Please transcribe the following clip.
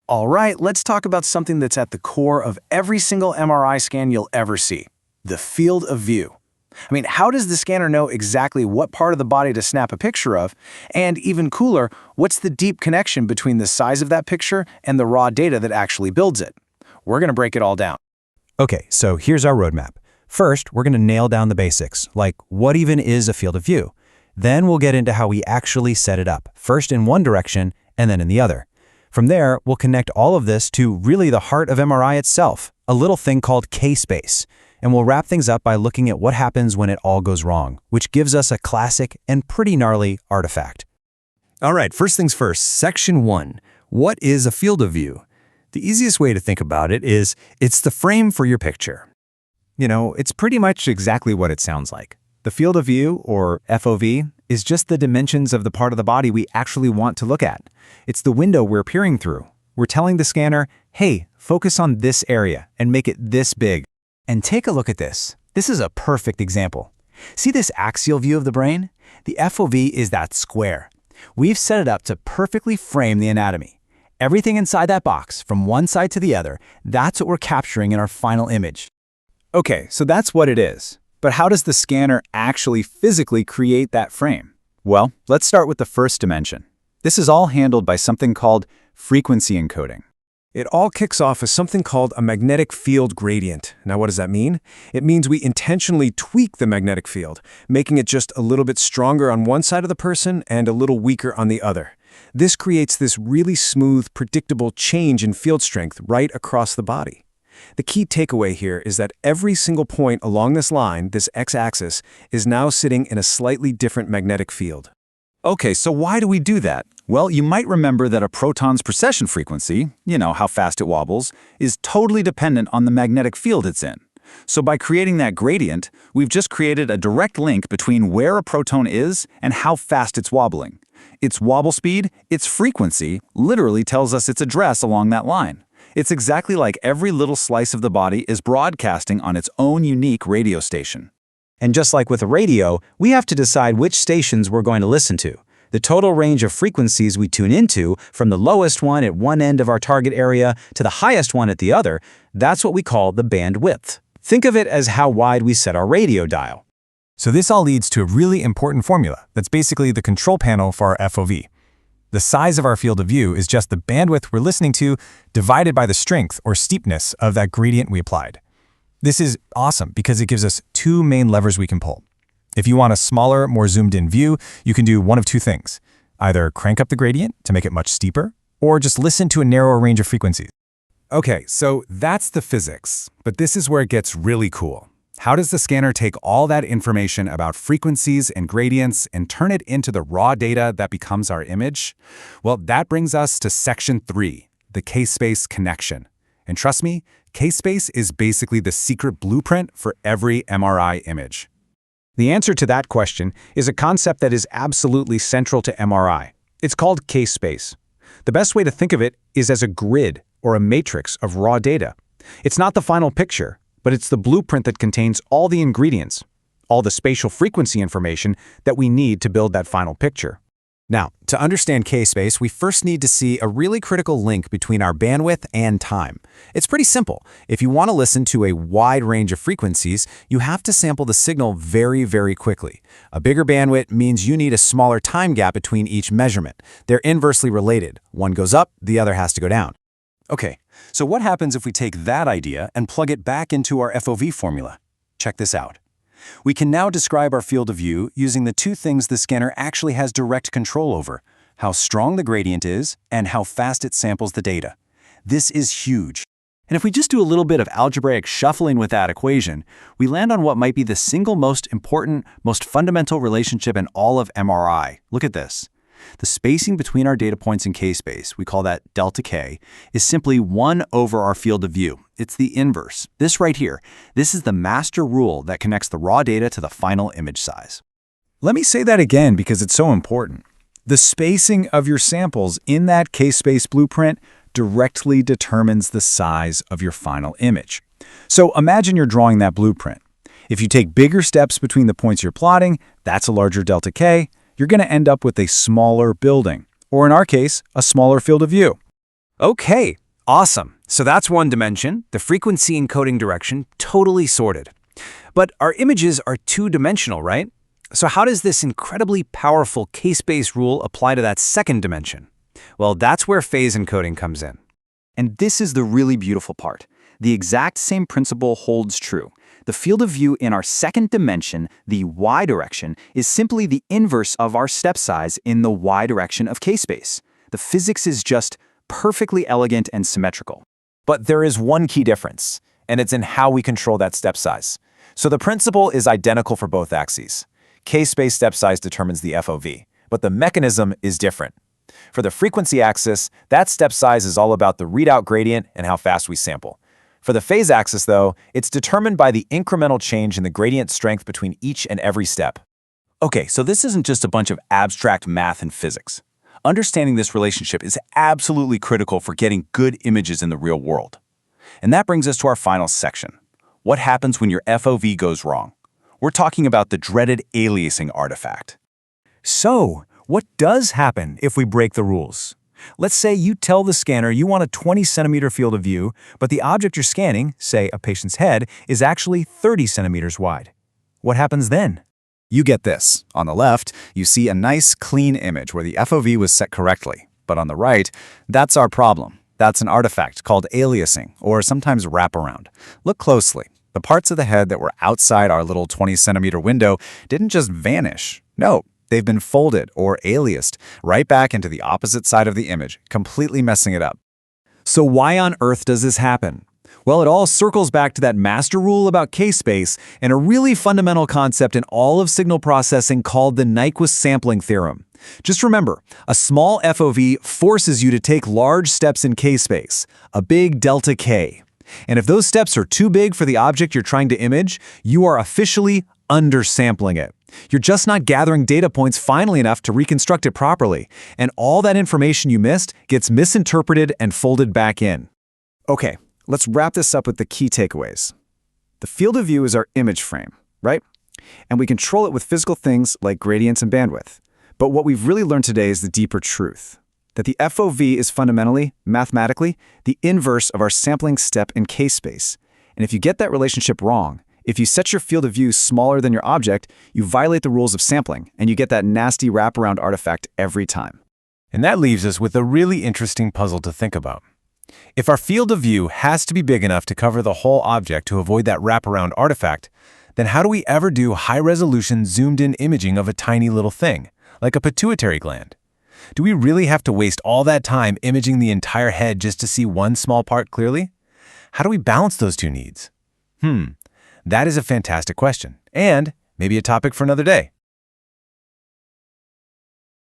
All right, let's talk about something that's at the core of every single MRI scan you'll ever see, the field of view. I mean, how does the scanner know exactly what part of the body to snap a picture of? And even cooler, what's the deep connection between the size of that picture and the raw data that actually builds it? We're going to break it all down. Okay, so here's our roadmap. First, we're going to nail down the basics, like what even is a field of view. Then we'll get into how we actually set it up, first in one direction and then in the other. From there, we'll connect all of this to really the heart of MRI itself, a little thing called K-space. And we'll wrap things up by looking at what happens when it all goes wrong, which gives us a classic and pretty gnarly artifact. All right, first things first, Section 1. What is a field of view? The easiest way to think about it is it's the frame for your picture. You know, it's pretty much exactly what it sounds like. The field of view, or FOV, is just the dimensions of the part of the body we actually want to look at. It's the window we're peering through. We're telling the scanner, hey, focus on this area and make it this big. And take a look at this. This is a perfect example. See this axial view of the brain? The FOV is that square. We've set it up to perfectly frame the anatomy. Everything inside that box, from one side to the other, that's what we're capturing in our final image. Okay, so that's what it is. But how does the scanner actually physically create that frame? Well, let's start with the first dimension. This is all handled by something called frequency encoding. It all kicks off as something called a magnetic field gradient. Now, what does that mean? It means we intentionally tweak the magnetic field, making it just a little bit stronger on one side of the person and a little weaker on the other. This creates this really smooth, predictable change in field strength right across the body. The key takeaway here is that every single point along this line, this x-axis, is now sitting in a slightly different magnetic field. Okay, so why do we do that? Well, you might remember that a proton's precession frequency, you know, how fast it wobbles, is totally dependent on the magnetic field it's in. So by creating that gradient, we've just created a direct link between where a proton is and how fast it's wobbling. Its wobble speed, its frequency, literally tells us its address along that line. It's exactly like every little slice of the body is broadcasting on its own unique radio station. And just like with a radio, we have to decide which stations we're going to listen to. The total range of frequencies we tune into, from the lowest one at one end of our target area to the highest one at the other, that's what we call the bandwidth. Think of it as how wide we set our radio dial. So this all leads to a really important formula that's basically the control panel for our FOV. The size of our field of view is just the bandwidth we're listening to divided by the strength or steepness of that gradient we applied. This is awesome because it gives us two main levers we can pull. If you want a smaller, more zoomed-in view, you can do one of two things. Either crank up the gradient to make it much steeper, or just listen to a narrower range of frequencies. Okay, so that's the physics, but this is where it gets really cool. How does the scanner take all that information about frequencies and gradients and turn it into the raw data that becomes our image? Well, that brings us to Section 3, the K-space connection. And trust me, K-space is basically the secret blueprint for every MRI image. The answer to that question is a concept that is absolutely central to MRI. It's called K-space. The best way to think of it is as a grid or a matrix of raw data. It's not the final picture, but it's the blueprint that contains all the ingredients, all the spatial frequency information that we need to build that final picture. Now, to understand K-space, we first need to see a really critical link between our bandwidth and time. It's pretty simple. If you want to listen to a wide range of frequencies, you have to sample the signal very, very quickly. A bigger bandwidth means you need a smaller time gap between each measurement. They're inversely related. One goes up, the other has to go down. Okay, so what happens if we take that idea and plug it back into our FOV formula? Check this out. We can now describe our field of view using the two things the scanner actually has direct control over: how strong the gradient is and how fast it samples the data. This is huge. And if we just do a little bit of algebraic shuffling with that equation, we land on what might be the single most important, most fundamental relationship in all of MRI. Look at this. The spacing between our data points in K-space, we call that delta K, is simply 1 over our field of view. It's the inverse. This right here, this is the master rule that connects the raw data to the final image size. Let me say that again because it's so important. The spacing of your samples in that K-space blueprint directly determines the size of your final image. So imagine you're drawing that blueprint. If you take bigger steps between the points you're plotting, that's a larger delta K, you're going to end up with a smaller building, or in our case, a smaller field of view. Okay, awesome. So that's one dimension, the frequency encoding direction, totally sorted. But our images are two-dimensional, right? So how does this incredibly powerful case-based rule apply to that second dimension? Well, that's where phase encoding comes in. And this is the really beautiful part. The exact same principle holds true. The field of view in our second dimension, the y direction, is simply the inverse of our step size in the y direction of K-space. The physics is just perfectly elegant and symmetrical. But there is one key difference, and it's in how we control that step size. So the principle is identical for both axes. K-space step size determines the FOV, but the mechanism is different. For the frequency axis, that step size is all about the readout gradient and how fast we sample. For the phase axis, though, it's determined by the incremental change in the gradient strength between each and every step. Okay, so this isn't just a bunch of abstract math and physics. Understanding this relationship is absolutely critical for getting good images in the real world. And that brings us to our final section. What happens when your FOV goes wrong? We're talking about the dreaded aliasing artifact. So, what does happen if we break the rules? Let's say you tell the scanner you want a 20-centimeter field of view, but the object you're scanning, say a patient's head, is actually 30 centimeters wide. What happens then? You get this. On the left, you see a nice, clean image where the FOV was set correctly. But on the right, that's our problem. That's an artifact called aliasing, or sometimes wraparound. Look closely. The parts of the head that were outside our little 20-centimeter window didn't just vanish. No, they've been folded or aliased right back into the opposite side of the image, completely messing it up. So why on earth does this happen? Well, it all circles back to that master rule about K-space and a really fundamental concept in all of signal processing called the Nyquist sampling theorem. Just remember, a small FOV forces you to take large steps in K-space, a big delta K. And if those steps are too big for the object you're trying to image, you are officially undersampling it. You're just not gathering data points finely enough to reconstruct it properly, and all that information you missed gets misinterpreted and folded back in. Okay, let's wrap this up with the key takeaways. The field of view is our image frame, right? And we control it with physical things like gradients and bandwidth. But what we've really learned today is the deeper truth, that the FOV is fundamentally, mathematically, the inverse of our sampling step in K-space. And if you get that relationship wrong, if you set your field of view smaller than your object, you violate the rules of sampling, and you get that nasty wraparound artifact every time. And that leaves us with a really interesting puzzle to think about. If our field of view has to be big enough to cover the whole object to avoid that wraparound artifact, then how do we ever do high-resolution zoomed-in imaging of a tiny little thing, like a pituitary gland? Do we really have to waste all that time imaging the entire head just to see one small part clearly? How do we balance those two needs? That is a fantastic question, and maybe a topic for another day.